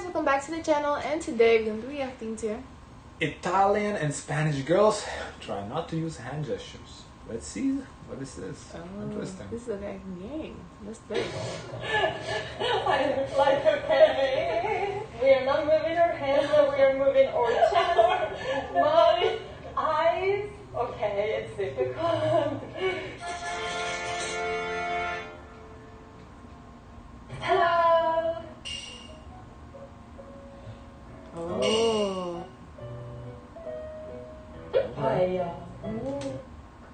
welcome back to the channel, and today we're going to be reacting to Italian and Spanish girls try not to use hand gestures. Let's see what this is. Interesting. This is a game. Let's do it. I look like okay. We are not moving our hands, but we are moving our chest, mouth, eyes. Okay, it's difficult. Hello. Oh. Hi.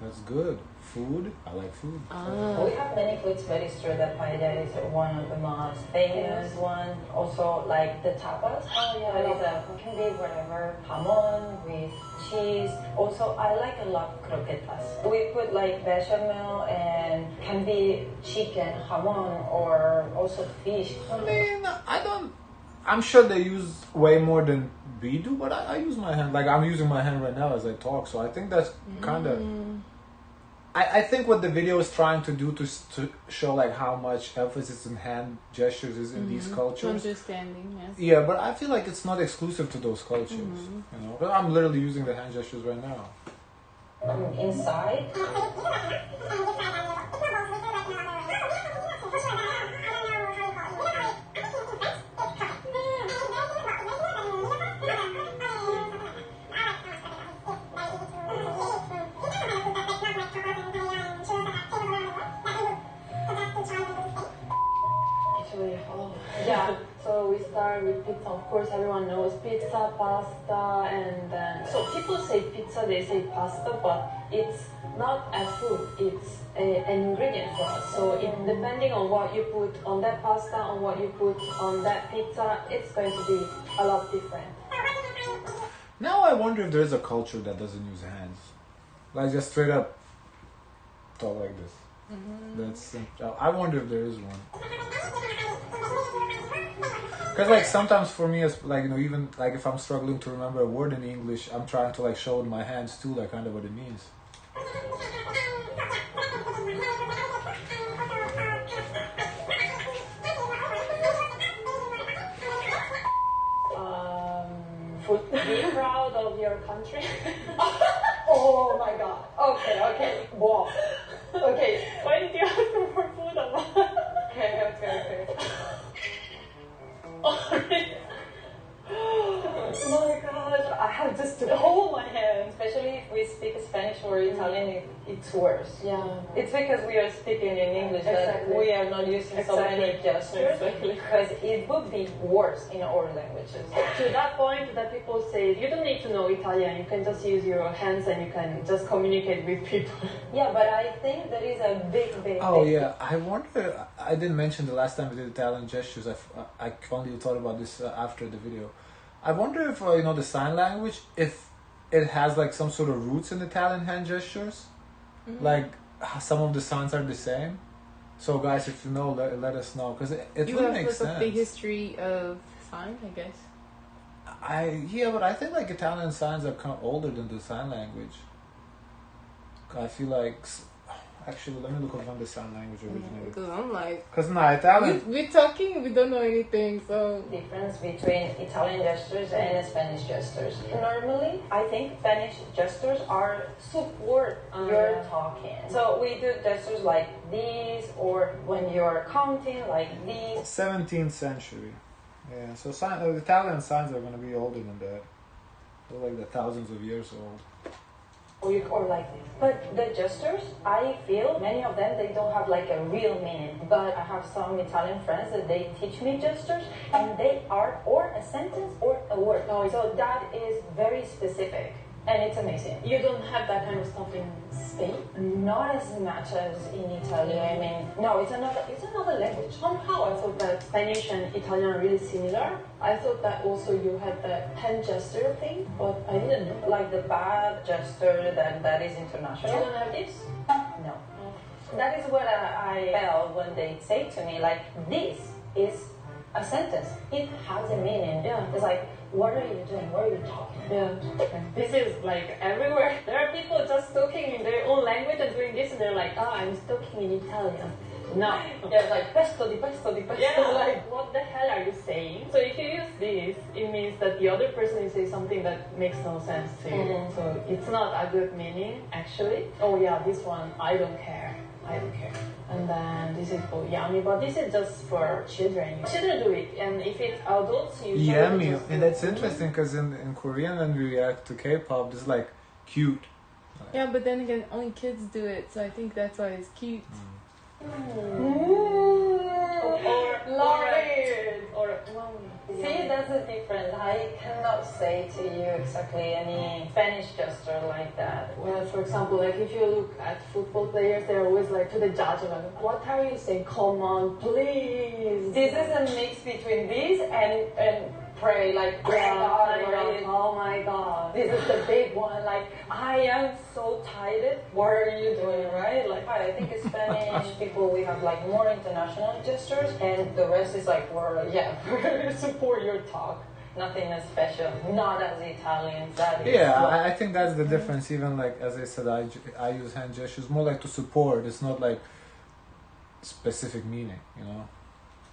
That's good. Food. I like food. We have many foods, but it's true that paella is one of the most famous one. Also, like the tapas. Oh yeah, can be whatever. Jamon with cheese. Also, I like a lot croquetas. We put like bechamel and can be chicken, jamon, or also fish. I mean, I'm sure they use way more than we do, but I use my hand. Like, I'm using my hand right now as I talk, so I think that's kind of... I think what the video is trying to do to show like how much emphasis in hand gestures is in these cultures. Understanding, yes. Yeah, but I feel like it's not exclusive to those cultures. You know, but I'm literally using the hand gestures right now. Inside. Yeah, so we start with pizza. Of course, everyone knows pizza, pasta, and then... So people say pizza, they say pasta, but it's not a food, it's an ingredient for us. So depending on what you put on that pasta, on what you put on that pizza, it's going to be a lot different. Now I wonder if there is a culture that doesn't use hands. Like just straight up talk like this. I wonder if there is one. Because like sometimes for me it's like, you know, even like if I'm struggling to remember a word in English, I'm trying to like show with my hands too, like kind of what it means. Be proud of your country. Oh my god. Okay. Wow. Okay. Why did you ask for food? Okay. Oh my gosh, I have just to hold my hand. Especially if we speak Spanish or Italian, it's worse. Yeah. It's because we are speaking in English that we are not using so many gestures. Because it would be worse in our languages. To that point that people say, you don't need to know Italian, you can just use your hands and you can just communicate with people. Yeah, but I think there is a big yeah, I wonder, I didn't mention the last time we did Italian gestures, I only thought about this after the video. I wonder if, you know, the sign language, if it has like some sort of roots in Italian hand gestures. Like some of the signs are the same. So guys, if you know, let us know, because it would make sense. You have the history of sign, I guess. Yeah, but I think like Italian signs are kind of older than the sign language. I feel like... Actually, let me look up when the sign language originated. Because I'm like... Because Italian... We're talking, we don't know anything, so... Difference between Italian gestures and Spanish gestures. Normally, I think Spanish gestures are support your talking. So we do gestures like these, or when you're counting, like these. 17th century. Yeah, so Italian signs are going to be older than that. They're like the thousands of years old. Or like this. But the gestures, I feel many of them, they don't have like a real meaning. But I have some Italian friends that they teach me gestures, and they are or a sentence or a word. So that is very specific, and it's amazing. You don't have that kind of stuff in Spain? Not as much as in Italy. I mean, no, it's another language. Somehow I thought that Spanish and Italian are really similar. I thought that also you had the hand gesture thing, but I didn't know. Like the bad gesture that is international. You don't have this? No. That is what I felt when they say to me, like, this is a sentence. It has a meaning. Yeah. It's like, what are you doing? What are you talking? Yeah. This is like everywhere. There are people just talking in their own language and doing this, and they're like, I'm talking in Italian. No. Yeah, like pesto di pesto di pesto. Yeah. Like, what the hell are you saying? So if you use this, it means that the other person is saying something that makes no sense to you. So it's not a good meaning, actually. Oh yeah, this one, I don't care. I don't care. And then this is for yummy, but this is just for children. Children do it, and if it's adults, you Yummy, and that's interesting because in Korean when we react to K-pop, it's like cute. Yeah, but then again, only kids do it, so I think that's why it's cute. Love it. Well, See, that's the difference. I cannot say to you exactly any Spanish gesture like that. well, for example, like if you look at football players, they're always like to the judge, like, what are you saying? Come on, please. This is a mix between this and pray, like, oh my God. This is the big one. Like, I am so tired. What are you doing, right? Like, I think Spanish people, we have like more international gestures, and the rest is like, support your talk. Nothing as special. Not as Italians. That is. Yeah, I think that's the difference. Even like as I said, I use hand gestures more like to support. It's not like specific meaning, you know.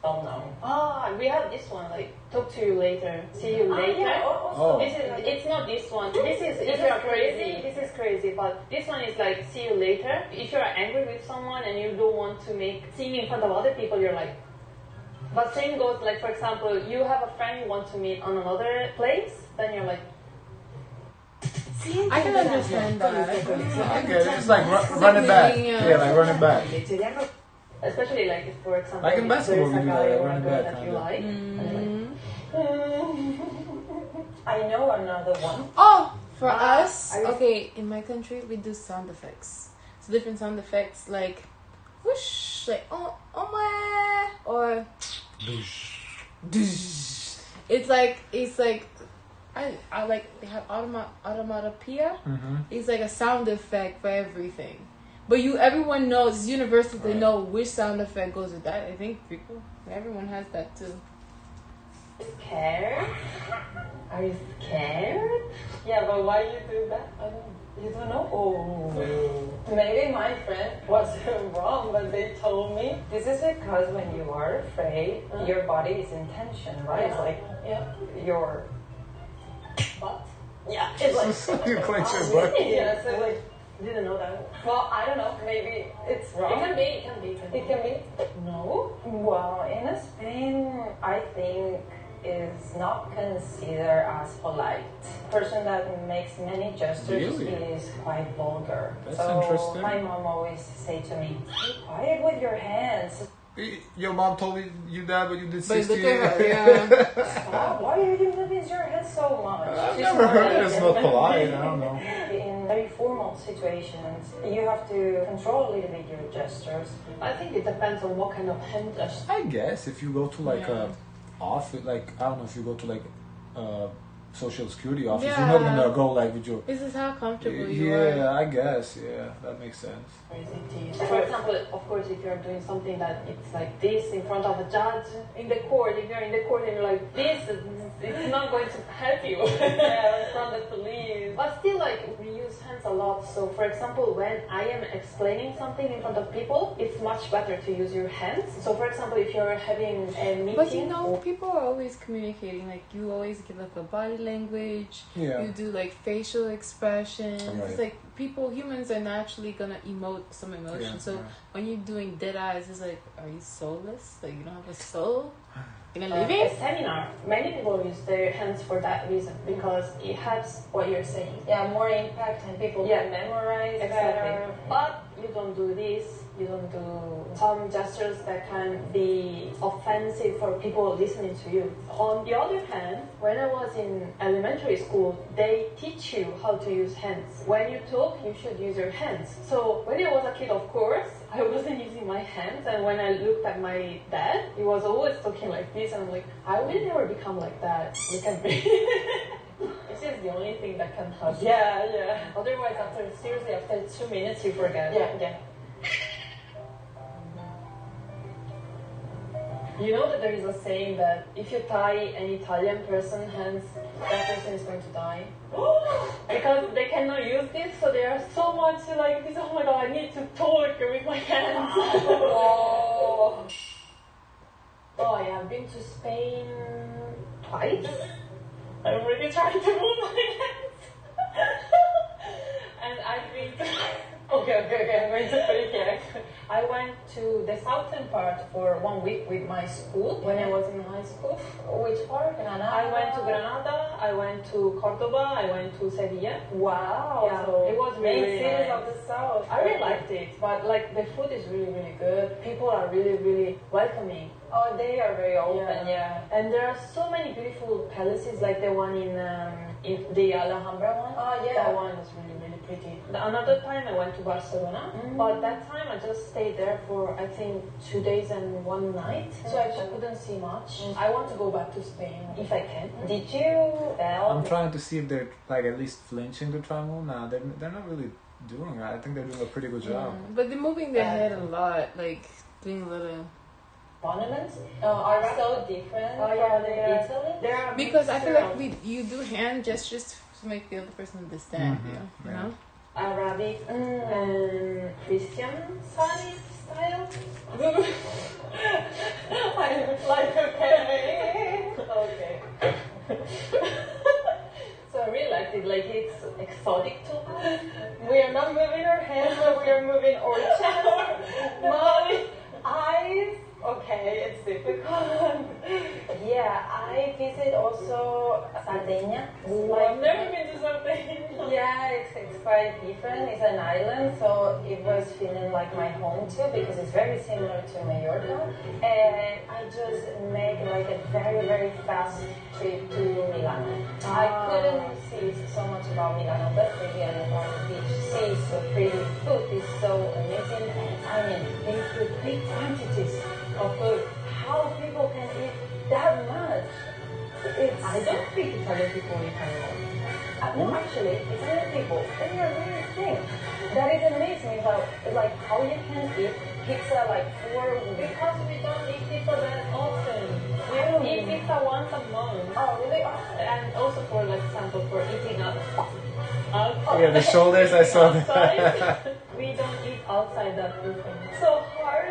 Oh no. We have this one, like, talk to you later, see you later. Yeah. Oh. This is, it's not this one. This is if you're crazy. This is crazy, but this one is like, see you later. If you're angry with someone and you don't want to make scene in front of other people, you're like. But same goes, like, for example, you have a friend you want to meet on another place, then you're like. I can understand that. I get it. It's like run it back. Yeah, like run it back. Especially like if, for example, Like in basketball, there's a we do guy that, or a running girl back, that you kinda. like, and I know another one. Oh, for us, I- okay, in my country, we do sound effects. So different sound effects like whoosh, like oh my, or douche. It's like I like they have automatopoeia. It's like a sound effect for everything. But everyone knows, it's universal. They know which sound effect goes with that. I think everyone has that too. Scared? Are you scared? Yeah, but why you do that? I don't. You don't know? Oh. Maybe my friend was wrong, but they told me this is because when you are afraid, your body is in tension, right? It's like your butt. Yeah, it's like You clench your butt. yeah, so like. didn't know that. Well, I don't know. Maybe it's wrong. It can be. It can be. No. Well, in Spain, I think is not considered as polite. Person that makes many gestures Really? is quite vulgar. That's so interesting. my mom always say to me, "Be quiet with your hands. Your mom told you that, but you did But 60 look at her, yeah. Stop! Why are you moving your head so much?" I've She's never heard like- it. It's not polite. I don't know. In very formal situations, you have to control a little bit your gestures. I think it depends on what kind of hand gesture. I guess if you go to like Yeah. a office, like I don't know, if you go to like social security office, Yeah. you're not gonna go like with your. This is how comfortable you are. Yeah, I guess. Yeah, that makes sense. For example, of course, if you're doing something that it's like this in front of a judge in the court, if you're in the court and you're like this, it's not going to help you. Yeah, in front of the police. But still, like, we use hands a lot. So, for example, when I am explaining something in front of people, it's much better to use your hands. So, for example, if you're having a meeting, But you know, people are always communicating. Like you always give like a body language. Yeah. You do like facial expressions. Right. It's like humans are naturally gonna emote some emotion. Yeah, so yeah. when you're doing dead eyes, it's like, are you soulless? Like you don't have a soul? You're gonna a leave it? seminar, many people use their hands for that reason because it helps what you're saying. Yeah, more impact and people can memorize better. But you don't do this. You don't do some gestures that can be offensive for people listening to you. On the other hand, when I was in elementary school, they teach you how to use hands. When you talk, you should use your hands. So when I was a kid, of course, I wasn't using my hands. And when I looked at my dad, he was always talking like this. And I'm like, I will never become like that. Look at me. This is the only thing that can help. Yeah. Otherwise, after 2 minutes, you forget. Yeah. You know that there is a saying that if you tie an Italian person's hands, that person is going to die. Because they cannot use this, so they are so much like this. Oh my god, I need to talk with my hands. Oh. Oh, I have been to Spain twice. I'm really trying to move my hands. And I've been to... Okay, I'm going to put it here. I went to the southern part for 1 week with my school when I was in high school. Which part? Granada? I went to Granada, I went to Cordoba, I went to Sevilla. Wow. Yeah, So it was main really cities nice. of the south. I really liked it, but like the food is really, really good. People are really, really welcoming. Oh, they are very open, yeah. And there are so many beautiful palaces, like the one in the Alhambra one. Oh, yeah. That one is really, really pretty. Another time I went to Barcelona, but that time I just stayed there for I think 2 days and 1 night, so I couldn't see much. I want to go back to Spain if I can. Did you tell? I'm trying to see if they're like at least flinching to try move. Nah, they're not really doing it. I think they're doing a pretty good job. But they're moving their head a lot, like doing a little. Monuments are so different from Italy. There are Because I feel like mixture you do hand gestures to make the other person understand. You know. of Arabic and Christian style. I'm like okay. So I really liked it. Like it's exotic to us. We are not moving our hands, but we are moving our chest, mouth, eyes. Okay, it's difficult. Yeah, I visit also Sardinia. I've never been to Sardinia. Yeah, it's quite different. It's an island, so it was feeling like my home too because it's very similar to Mallorca. And I just make like a very, very fast trip to Milano. I couldn't see so much about Milano, but maybe I love the beach. Sea is so pretty, food is so amazing, and I mean, they put big quantities of food. How people can eat that much? I don't think Italian people eat anymore. No, actually, Italian people, they are really thin. That is amazing about like how you can eat pizza like 4 weeks. Because we don't eat pizza that often. We Oh. eat pizza once a month. Oh, really? And also for example for eating out. Yeah, the shoulders, I saw that. Outside, we don't eat outside that often. So hard.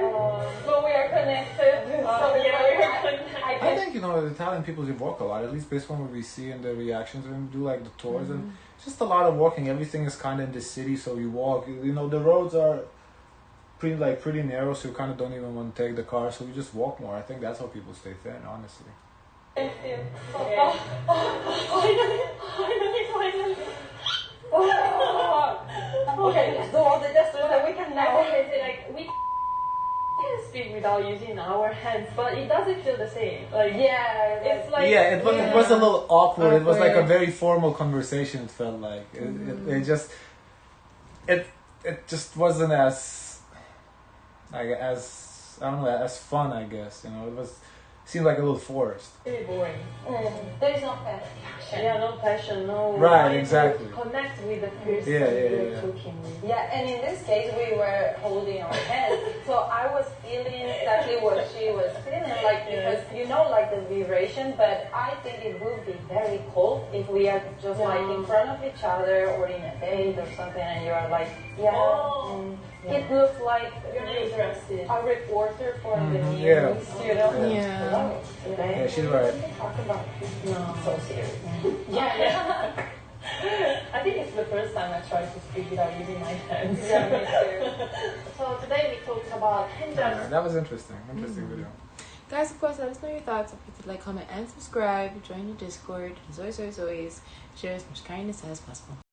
But we are connected. So yeah, we are connected. I think the Italian people they walk a lot. At least based on what we see in the reactions when we do like the tours, and it's just a lot of walking. Everything is kind of in the city, so you walk. The roads are pretty narrow, so you kind of don't even want to take the car, so you just walk more. I think that's how people stay thin, honestly. Thank you. Okay. Finally. Okay, let's do all the gestures that we can now. We can speak without using our hands, but it doesn't feel the same. Like Yeah, it's like It was a little awkward. It was like a Awkward. very formal conversation. It felt like it just wasn't as I don't know, as fun. I guess it seemed like a little forced. really boring. There is no passion. Yeah, no passion, no. Right, way to exactly. Connect with the person Yeah. you're talking with. Yeah, and in this case, we were holding our hands, so I was feeling exactly what she was feeling, like because like the vibration. But I think it would be very cold if we are just like in front of each other or in a date or something, and you are like, it looks like You're not interested. a reporter for the news, Yeah. Yeah. Yeah, she's right. Talk about No. so serious. Yeah. I think it's the first time I tried to speak without using my hands. Yeah, me too. So today we talked about hand gestures. That was interesting. Interesting video. Guys, of course, let us know your thoughts. Don't forget to like, comment, and subscribe. Join your Discord. As always, share as much kindness as possible.